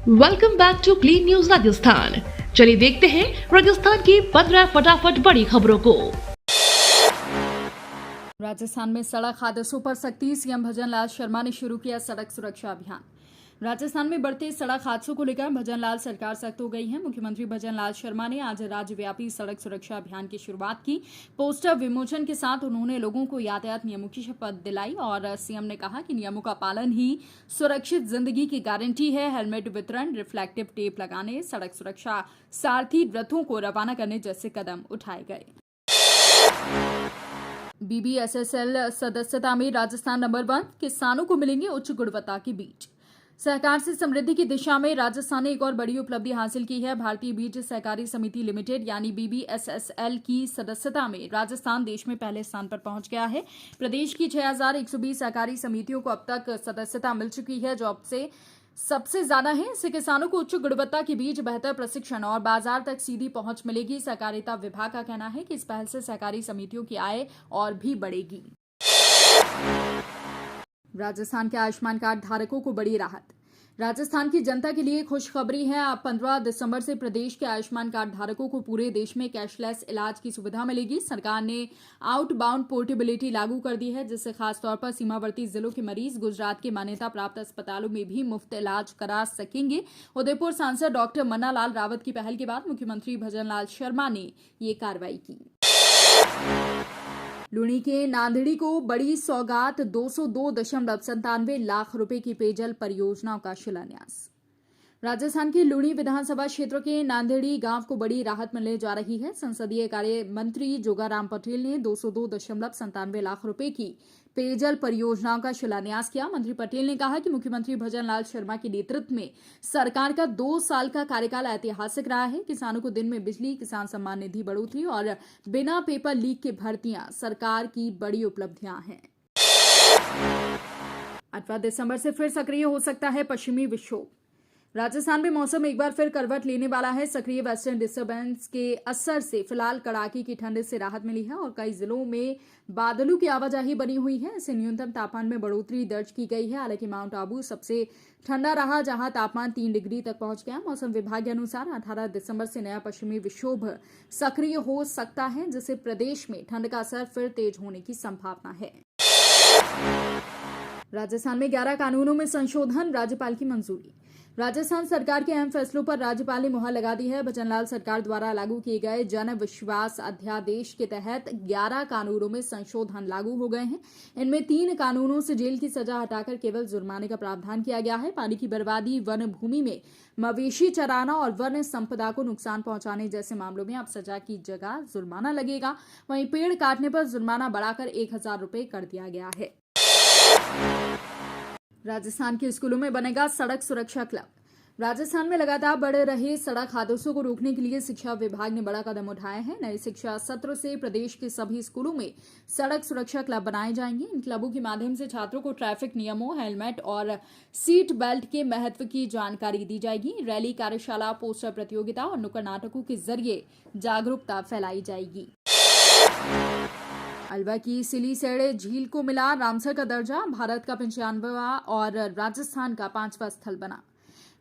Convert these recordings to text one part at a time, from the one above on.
Welcome back to clean news Rajasthan. चलिए देखते हैं राजस्थान की 15 फटाफट बड़ी खबरों को। राजस्थान में सड़क हादसों पर सख्ती, सीएम भजनलाल शर्मा ने शुरू किया सड़क सुरक्षा अभियान। राजस्थान में बढ़ते सड़क हादसों को लेकर भजनलाल सरकार सख्त हो गई है। मुख्यमंत्री भजनलाल शर्मा ने आज राज्यव्यापी सड़क सुरक्षा अभियान की शुरुआत की। पोस्टर विमोचन के साथ उन्होंने लोगों को यातायात नियमों की शपथ दिलाई और सीएम ने कहा कि नियमों का पालन ही सुरक्षित जिंदगी की गारंटी है। हेलमेट वितरण, रिफ्लेक्टिव टेप लगाने, सड़क सुरक्षा सारथी रथों को रवाना करने जैसे कदम उठाए गए। BBSSL सदस्यता में राजस्थान नंबर 1, किसानों को मिलेंगे उच्च गुणवत्ता के बीज। सहकार से समृद्धि की दिशा में राजस्थान ने एक और बड़ी उपलब्धि हासिल की है। भारतीय बीज सहकारी समिति लिमिटेड यानी BBSSL की सदस्यता में राजस्थान देश में पहले स्थान पर पहुंच गया है। प्रदेश की 6120 सहकारी समितियों को अब तक सदस्यता मिल चुकी है, जो अब से सबसे ज्यादा है। इससे किसानों को उच्च गुणवत्ता के बीज, बेहतर प्रशिक्षण और बाजार तक सीधी पहुंच मिलेगी। सहकारिता विभाग का कहना है कि इस पहल से सहकारी समितियों की आय और भी बढ़ेगी। राजस्थान के आयुष्मान कार्ड धारकों को बड़ी राहत। राजस्थान की जनता के लिए खुशखबरी है। अब 15 दिसंबर से प्रदेश के आयुष्मान कार्ड धारकों को पूरे देश में कैशलेस इलाज की सुविधा मिलेगी। सरकार ने आउटबाउंड पोर्टेबिलिटी लागू कर दी है, जिससे खासतौर पर सीमावर्ती जिलों के मरीज गुजरात के मान्यता प्राप्त अस्पतालों में भी मुफ्त इलाज करा सकेंगे। उदयपुर सांसद डॉक्टर मन्नालाल रावत की पहल के बाद मुख्यमंत्री भजनलाल शर्मा ने ये कार्रवाई की। लूणी के नांदेड़ी को बड़ी सौगात, 202.97 लाख रुपए की पेयजल परियोजनाओं का शिलान्यास। राजस्थान के लूणी विधानसभा क्षेत्र के नांदेड़ी गांव को बड़ी राहत मिलने जा रही है। संसदीय कार्य मंत्री जोगाराम पटेल ने 202.97 लाख रुपए की पेयजल परियोजनाओं का शिलान्यास किया। मंत्री पटेल ने कहा कि मुख्यमंत्री भजनलाल शर्मा के नेतृत्व में सरकार का 2 साल का कार्यकाल ऐतिहासिक रहा है। किसानों को दिन में बिजली, किसान सम्मान निधि बढ़ोतरी और बिना पेपर लीक के भर्तियां सरकार की बड़ी उपलब्धियां हैं। 8 दिसंबर से फिर सक्रिय हो सकता है पश्चिमी विक्षोभ। राजस्थान में मौसम एक बार फिर करवट लेने वाला है। सक्रिय वेस्टर्न डिस्टर्बेंस के असर से फिलहाल कड़ाके की ठंड से राहत मिली है और कई जिलों में बादलों की आवाजाही बनी हुई है। इससे न्यूनतम तापमान में बढ़ोतरी दर्ज की गई है। हालांकि माउंट आबू सबसे ठंडा रहा, जहां तापमान 3 डिग्री तक पहुंच गया। मौसम विभाग के अनुसार 18 दिसंबर से नया पश्चिमी विक्षोभ सक्रिय हो सकता है, जिससे प्रदेश में ठंड का असर फिर तेज होने की संभावना है। राजस्थान में 11 कानूनों में संशोधन, राज्यपाल की मंजूरी। राजस्थान सरकार के अहम फैसलों पर राज्यपाल ने मुहर लगा दी है। भजनलाल सरकार द्वारा लागू किए गए जन विश्वास अध्यादेश के तहत 11 कानूनों में संशोधन लागू हो गए हैं। इनमें 3 कानूनों से जेल की सजा हटाकर केवल जुर्माने का प्रावधान किया गया है। पानी की बर्बादी, वन भूमि में मवेशी चराना और वन संपदा को नुकसान पहुंचाने जैसे मामलों में अब सजा की जगह जुर्माना लगेगा। वहीं पेड़ काटने पर जुर्माना बढ़ाकर 1000 रुपए कर दिया गया है। राजस्थान के स्कूलों में बनेगा सड़क सुरक्षा क्लब। राजस्थान में लगातार बढ़ रहे सड़क हादसों को रोकने के लिए शिक्षा विभाग ने बड़ा कदम उठाया है। नए शिक्षा सत्र से प्रदेश के सभी स्कूलों में सड़क सुरक्षा क्लब बनाए जाएंगे। इन क्लबों के माध्यम से छात्रों को ट्रैफिक नियमों, हेलमेट और सीट बेल्ट के महत्व की जानकारी दी जाएगी। रैली, कार्यशाला, पोस्टर प्रतियोगिता और नुक्कड़ नाटकों के जरिए जागरूकता फैलाई जाएगी। अलवर की सिलीसेड़ झील को मिला रामसर का दर्जा, भारत का 95वां और राजस्थान का 5वां स्थल बना।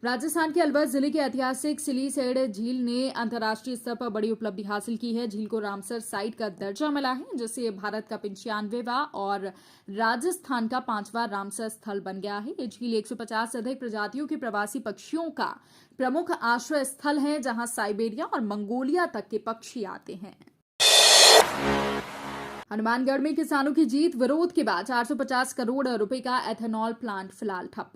राजस्थान के अलवर जिले के ऐतिहासिक सिलीसेड़ झील ने अंतर्राष्ट्रीय स्तर पर बड़ी उपलब्धि हासिल की है। झील को रामसर साइट का दर्जा मिला है, जिससे भारत का 95वां और राजस्थान का 5वां रामसर स्थल बन गया है। ये झील 150 से अधिक प्रजातियों के प्रवासी पक्षियों का प्रमुख आश्रय स्थल है, जहां साइबेरिया और मंगोलिया तक के पक्षी आते हैं। हनुमानगढ़ में किसानों की जीत, विरोध के बाद 450 करोड़ रुपए का एथेनॉल प्लांट फिलहाल ठप।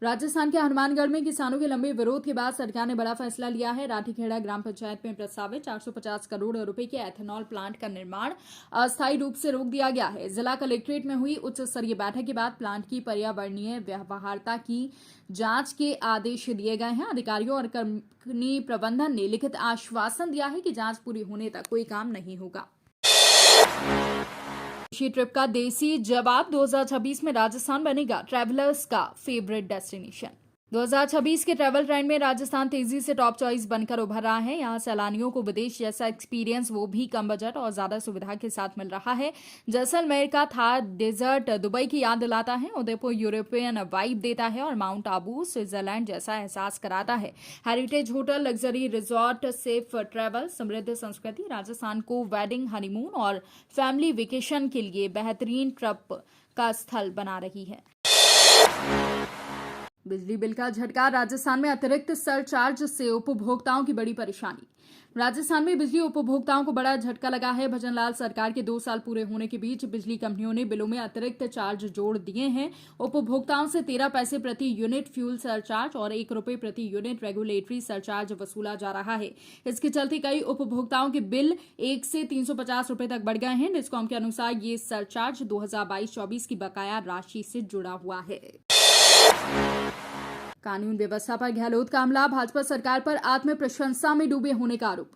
राजस्थान के हनुमानगढ़ में किसानों के लंबे विरोध के बाद सरकार ने बड़ा फैसला लिया है। राठीखेड़ा ग्राम पंचायत में प्रस्तावित 450 करोड़ रुपए के एथेनॉल प्लांट का निर्माण अस्थायी रूप से रोक दिया गया है। जिला कलेक्ट्रेट में हुई उच्च स्तरीय बैठक के बाद प्लांट की पर्यावरणीय व्यवहार्यता की जांच के आदेश दिए गए हैं। अधिकारियों और कंपनी प्रबंधन ने लिखित आश्वासन दिया है कि जांच पूरी होने तक कोई काम नहीं होगा। ट्रिप का देसी जवाब, 2026 में राजस्थान बनेगा ट्रैवलर्स का फेवरेट डेस्टिनेशन। 2026 के ट्रैवल ट्रेंड में राजस्थान तेजी से टॉप चॉइस बनकर उभर रहा है। यहाँ सैलानियों को विदेश जैसा एक्सपीरियंस, वो भी कम बजट और ज्यादा सुविधा के साथ मिल रहा है। जैसलमेर का थार डेजर्ट दुबई की याद दिलाता है, उदयपुर यूरोपियन वाइब देता है और माउंट आबू स्विट्जरलैंड जैसा एहसास कराता है। Heritage hotel, luxury resort, safe travel, समृद्ध संस्कृति राजस्थान को वेडिंग, हनीमून और फैमिली वेकेशन के लिए बेहतरीन ट्रिप का स्थल बना रही है। बिजली बिल का झटका, राजस्थान में अतिरिक्त सरचार्ज से उपभोक्ताओं की बड़ी परेशानी। राजस्थान में बिजली उपभोक्ताओं को बड़ा झटका लगा है। भजनलाल सरकार के 2 साल पूरे होने के बीच बिजली कंपनियों ने बिलों में अतिरिक्त चार्ज जोड़ दिए हैं। उपभोक्ताओं से 13 पैसे प्रति यूनिट फ्यूल सरचार्ज और 1 रुपए प्रति यूनिट रेगुलेटरी सरचार्ज वसूला जा रहा है। इसके चलते कई उपभोक्ताओं के बिल 1 से 350 रुपए तक बढ़ गए हैं। डिस्कॉम के अनुसार ये सरचार्ज 2022-24 की बकाया राशि से जुड़ा हुआ है। कानून व्यवस्था पर गहलोत का हमला, भाजपा सरकार पर आत्म प्रशंसा में डूबे होने का आरोप।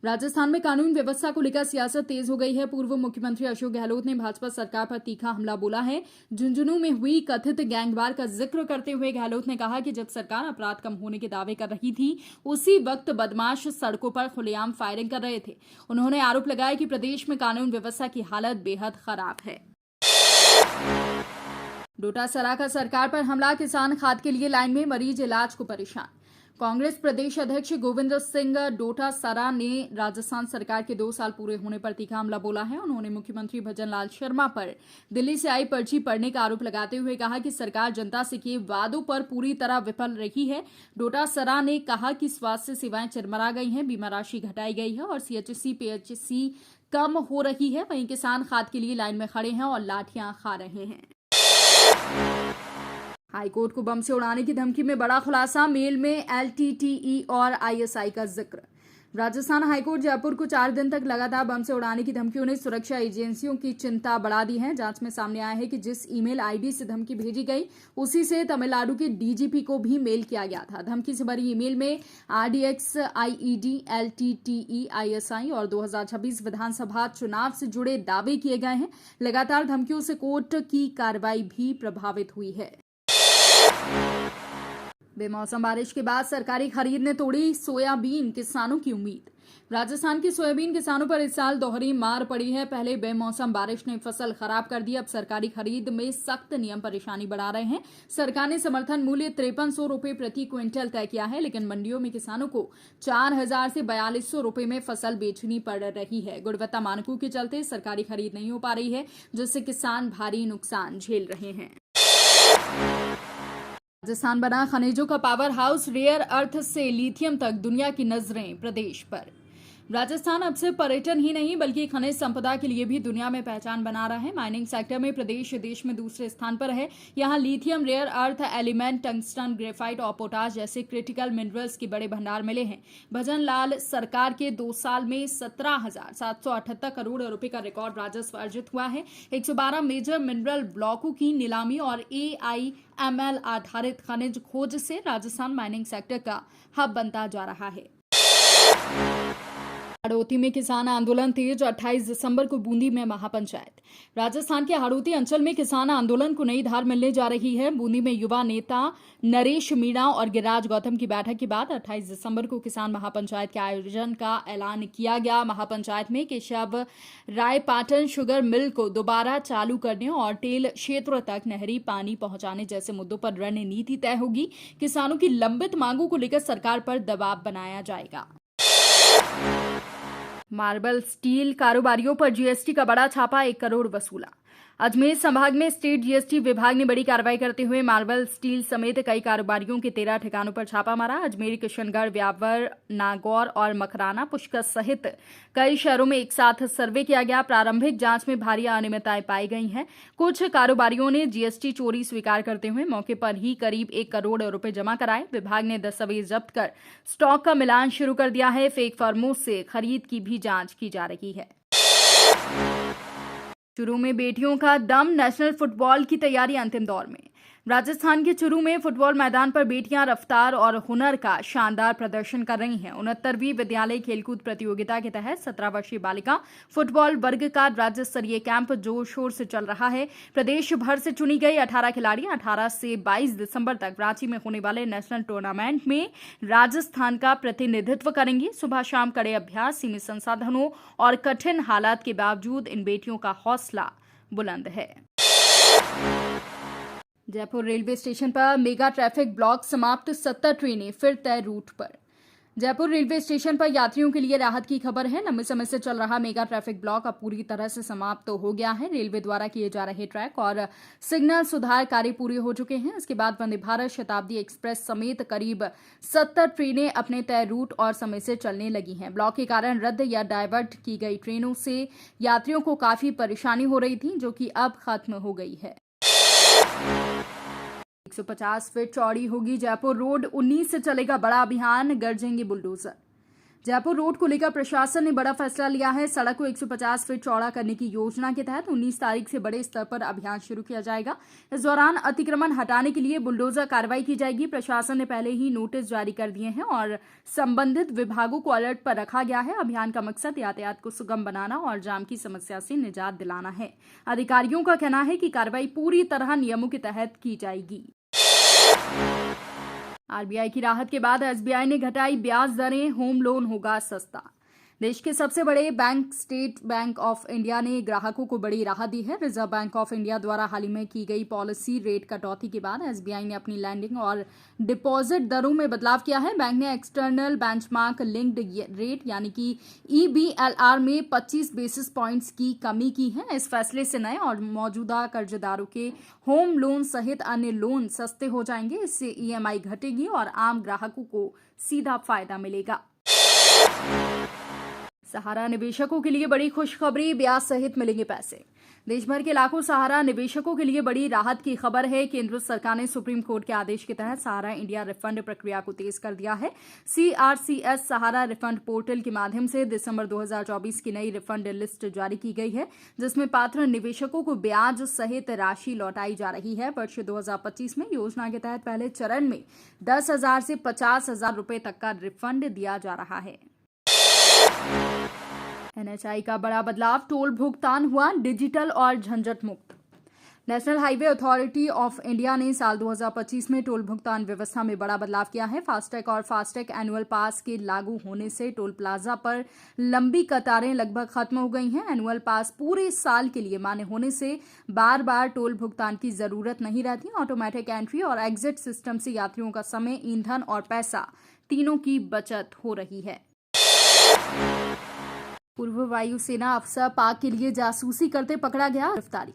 राजस्थान में कानून व्यवस्था को लेकर सियासत तेज हो गई है। पूर्व मुख्यमंत्री अशोक गहलोत ने भाजपा सरकार पर तीखा हमला बोला है। झुंझुनू में हुई कथित गैंगवार का जिक्र करते हुए गहलोत ने कहा कि जब सरकार अपराध कम होने के दावे कर रही थी, उसी वक्त बदमाश सड़कों पर खुलेआम फायरिंग कर रहे थे। उन्होंने आरोप लगाया कि प्रदेश में कानून व्यवस्था की हालत बेहद खराब है। डोटासरा का सरकार पर हमला, किसान खाद के लिए लाइन में, मरीज इलाज को परेशान। कांग्रेस प्रदेश अध्यक्ष गोविंद सिंह डोटासरा ने राजस्थान सरकार के 2 साल पूरे होने पर तीखा हमला बोला है। उन्होंने मुख्यमंत्री भजनलाल शर्मा पर दिल्ली से आई पर्ची पढ़ने का आरोप लगाते हुए कहा कि सरकार जनता से किए वादों पर पूरी तरह विफल रही है। डोटासरा ने कहा कि स्वास्थ्य सेवाएं चिरमरा गई हैं, बीमा राशि घटाई गई है और सीएचसी पीएचसी कम हो रही है। वहीं किसान खाद के लिए लाइन में खड़े हैं और लाठियां खा रहे हैं। हाईकोर्ट को बम से उड़ाने की धमकी में बड़ा खुलासा, मेल में एलटीटीई और आईएसआई का जिक्र। राजस्थान हाईकोर्ट जयपुर को 4 दिन तक लगातार बम से उड़ाने की धमकियों ने सुरक्षा एजेंसियों की चिंता बढ़ा दी है। जांच में सामने आया है कि जिस ईमेल आईडी से धमकी भेजी गई, उसी से तमिलनाडु के डीजीपी को भी मेल किया गया था। धमकी से भरी ईमेल में आरडीएक्स, आईईडी, एलटीटीई, आईएसआई और 2026 विधानसभा चुनाव से जुड़े दावे किए गए हैं। लगातार धमकियों से कोर्ट की कार्रवाई भी प्रभावित हुई है। बेमौसम बारिश के बाद सरकारी खरीद ने तोड़ी सोयाबीन किसानों की उम्मीद। राजस्थान के सोयाबीन किसानों पर इस साल दोहरी मार पड़ी है। पहले बेमौसम बारिश ने फसल खराब कर दी, अब सरकारी खरीद में सख्त नियम परेशानी बढ़ा रहे हैं। सरकार ने समर्थन मूल्य 5300 रुपए प्रति क्विंटल तय किया है, लेकिन मंडियों में किसानों को 4000 से 4200 रुपए में फसल बेचनी पड़ रही है। गुणवत्ता मानकों के चलते सरकारी खरीद नहीं हो पा रही है, जिससे किसान भारी नुकसान झेल रहे हैं। राजस्थान बना खनिजों का पावर हाउस, रेयर अर्थ से लिथियम तक दुनिया की नजरें प्रदेश पर। राजस्थान अब सिर्फ पर्यटन ही नहीं बल्कि खनिज संपदा के लिए भी दुनिया में पहचान बना रहा है। माइनिंग सेक्टर में प्रदेश देश में दूसरे स्थान पर है। यहाँ lithium, rare earth element, tungsten, graphite और पोटाश जैसे क्रिटिकल मिनरल्स के बड़े भंडार मिले हैं। भजनलाल सरकार के 2 साल में 17,778 करोड़ रुपए का रिकॉर्ड राजस्व अर्जित हुआ है। 112 मेजर मिनरल ब्लॉकों की नीलामी और AIML आधारित खनिज खोज से राजस्थान माइनिंग सेक्टर का हब बनता जा रहा है। हाड़ौती में किसान आंदोलन तेज, 28 दिसंबर को बूंदी में महापंचायत। राजस्थान के हाड़ौती अंचल में किसान आंदोलन को नई धार मिलने जा रही है। बूंदी में युवा नेता नरेश मीणा और गिरिराज गौतम की बैठक के बाद 28 दिसंबर को किसान महापंचायत के आयोजन का ऐलान किया गया। महापंचायत में केशव रायपाटन शुगर मिल को दोबारा चालू करने और टेल क्षेत्र तक नहरी पानी पहुंचाने जैसे मुद्दों पर रणनीति तय होगी। किसानों की लंबित मांगों को लेकर सरकार पर दबाव बनाया जाएगा। मार्बल स्टील कारोबारियों पर जीएसटी का बड़ा छापा, 1 करोड़ वसूला। अजमेर संभाग में स्टेट जीएसटी विभाग ने बड़ी कार्रवाई करते हुए मार्बल स्टील समेत कई कारोबारियों के 13 ठिकानों पर छापा मारा। अजमेर, किशनगढ़, व्यावर, नागौर और मकराना, पुष्कर सहित कई शहरों में एक साथ सर्वे किया गया। प्रारंभिक जांच में भारी अनियमितताएं पाई गई हैं। कुछ कारोबारियों ने जीएसटी चोरी स्वीकार करते हुए मौके पर ही करीब 1 करोड़ रुपए जमा कराए। विभाग ने दस्तावेज जब्त कर स्टॉक का मिलान शुरू कर दिया है। फेक फर्मों से खरीद की भी जांच की जा रही है। शुरू में बेटियों का दम, नेशनल फुटबॉल की तैयारी अंतिम दौर में। राजस्थान के चुरू में फुटबॉल मैदान पर बेटियां रफ्तार और हुनर का शानदार प्रदर्शन कर रही हैं। 69वीं विद्यालय खेलकूद प्रतियोगिता के तहत 17 वर्षीय बालिका फुटबॉल वर्ग का राज्य स्तरीय कैंप जोर शोर से चल रहा है। प्रदेश भर से चुनी गई 18 खिलाड़ी 18 से 22 दिसंबर तक रांची में होने वाले नेशनल टूर्नामेंट में राजस्थान का प्रतिनिधित्व करेंगी। सुबह शाम कड़े अभ्यास, सीमित संसाधनों और कठिन हालात के बावजूद इन बेटियों का हौसला बुलंद है। जयपुर रेलवे स्टेशन पर मेगा ट्रैफिक ब्लॉक समाप्त, 70 ट्रेनें फिर तय रूट पर। जयपुर रेलवे स्टेशन पर यात्रियों के लिए राहत की खबर है। लंबे समय से चल रहा मेगा ट्रैफिक ब्लॉक अब पूरी तरह से समाप्त हो गया है। रेलवे द्वारा किए जा रहे ट्रैक और सिग्नल सुधार कार्य पूरे हो चुके हैं। इसके बाद वंदे भारत, शताब्दी एक्सप्रेस समेत करीब 70 ट्रेनें अपने तय रूट और समय से चलने लगी हैं। ब्लॉक के कारण रद्द या डायवर्ट की गई ट्रेनों से यात्रियों को काफी परेशानी हो रही थी, जो कि अब खत्म हो गई है। 150 फीट चौड़ी होगी जयपुर रोड, 19 से चलेगा बड़ा अभियान, गरजेंगे बुलडोजर। जयपुर रोड को लेकर प्रशासन ने बड़ा फैसला लिया है। सड़क को 150 फीट चौड़ा करने की योजना के तहत 19 तारीख से बड़े स्तर पर अभियान शुरू किया जाएगा। इस दौरान अतिक्रमण हटाने के लिए बुलडोजर कार्रवाई की जाएगी। प्रशासन ने पहले ही नोटिस जारी कर दिए हैं और संबंधित विभागों को अलर्ट पर रखा गया है। अभियान का मकसद यातायात को सुगम बनाना और जाम की समस्या से निजात दिलाना है। अधिकारियों का कहना है कि कार्रवाई पूरी तरह नियमों के तहत की जाएगी। आरबीआई की राहत के बाद एसबीआई ने घटाई ब्याज दरें, होम लोन होगा सस्ता। देश के सबसे बड़े bank state bank of India ने ग्राहकों को बड़ी राहत दी है। रिजर्व बैंक ऑफ इंडिया द्वारा हाल ही में की गई पॉलिसी रेट कटौती के बाद एसबीआई ने अपनी लैंडिंग और डिपॉजिट दरों में बदलाव किया है। बैंक ने एक्सटर्नल बेंचमार्क लिंक्ड रेट यानी कि EBLR में 25 बेसिस पॉइंट्स की कमी की है। इस फैसले से नए और मौजूदा कर्जदारों के होम लोन सहित अन्य लोन सस्ते हो जाएंगे। इससे EMI घटेगी और आम ग्राहकों को सीधा फायदा मिलेगा। सहारा निवेशकों के लिए बड़ी खुशखबरी, ब्याज सहित मिलेंगे पैसे। देश भर के लाखों सहारा निवेशकों के लिए बड़ी राहत की खबर है। केंद्र सरकार ने सुप्रीम कोर्ट के आदेश के तहत सहारा इंडिया रिफंड प्रक्रिया को तेज कर दिया है। CRCS सहारा रिफंड पोर्टल के माध्यम से दिसंबर 2024 की नई रिफंड लिस्ट जारी की गई है, जिसमें पात्र निवेशकों को ब्याज सहित राशि लौटाई जा रही है। वर्ष 2025 में योजना के तहत पहले चरण में 10,000 से 50,000 रुपए तक का रिफंड दिया जा रहा है। NHAI का बड़ा बदलाव, टोल भुगतान हुआ डिजिटल और झंझट मुक्त। National highway authority of India ने साल 2025 में टोल भुगतान व्यवस्था में बड़ा बदलाव किया है। फास्टैग और फास्टैग एनुअल पास के लागू होने से टोल प्लाजा पर लंबी कतारें लगभग खत्म हो गई हैं। एनुअल पास पूरे साल के लिए मान्य होने से बार बार टोल भुगतान की जरूरत नहीं रहती। ऑटोमेटिक एंट्री और एग्जिट सिस्टम से यात्रियों का समय, ईंधन और पैसा तीनों की बचत हो रही है। पूर्व वायुसेना अफसर पाक के लिए जासूसी करते पकड़ा गया, गिरफ्तारी।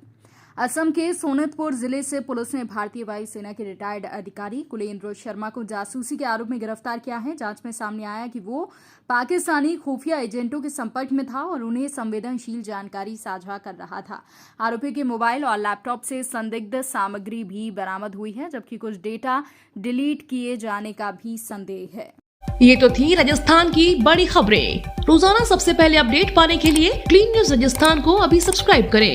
असम के सोनितपुर जिले से पुलिस ने भारतीय वायुसेना के रिटायर्ड अधिकारी कुलेंद्र शर्मा को जासूसी के आरोप में गिरफ्तार किया है। जांच में सामने आया कि वो पाकिस्तानी खुफिया एजेंटों के संपर्क में था और उन्हें संवेदनशील जानकारी साझा कर रहा था। आरोपी के मोबाइल और लैपटॉप से संदिग्ध सामग्री भी बरामद हुई है, जबकि कुछ डेटा डिलीट किए जाने का भी संदेह है। ये तो थी राजस्थान की बड़ी खबरें। रोजाना सबसे पहले अपडेट पाने के लिए क्लीन न्यूज राजस्थान को अभी सब्सक्राइब करें।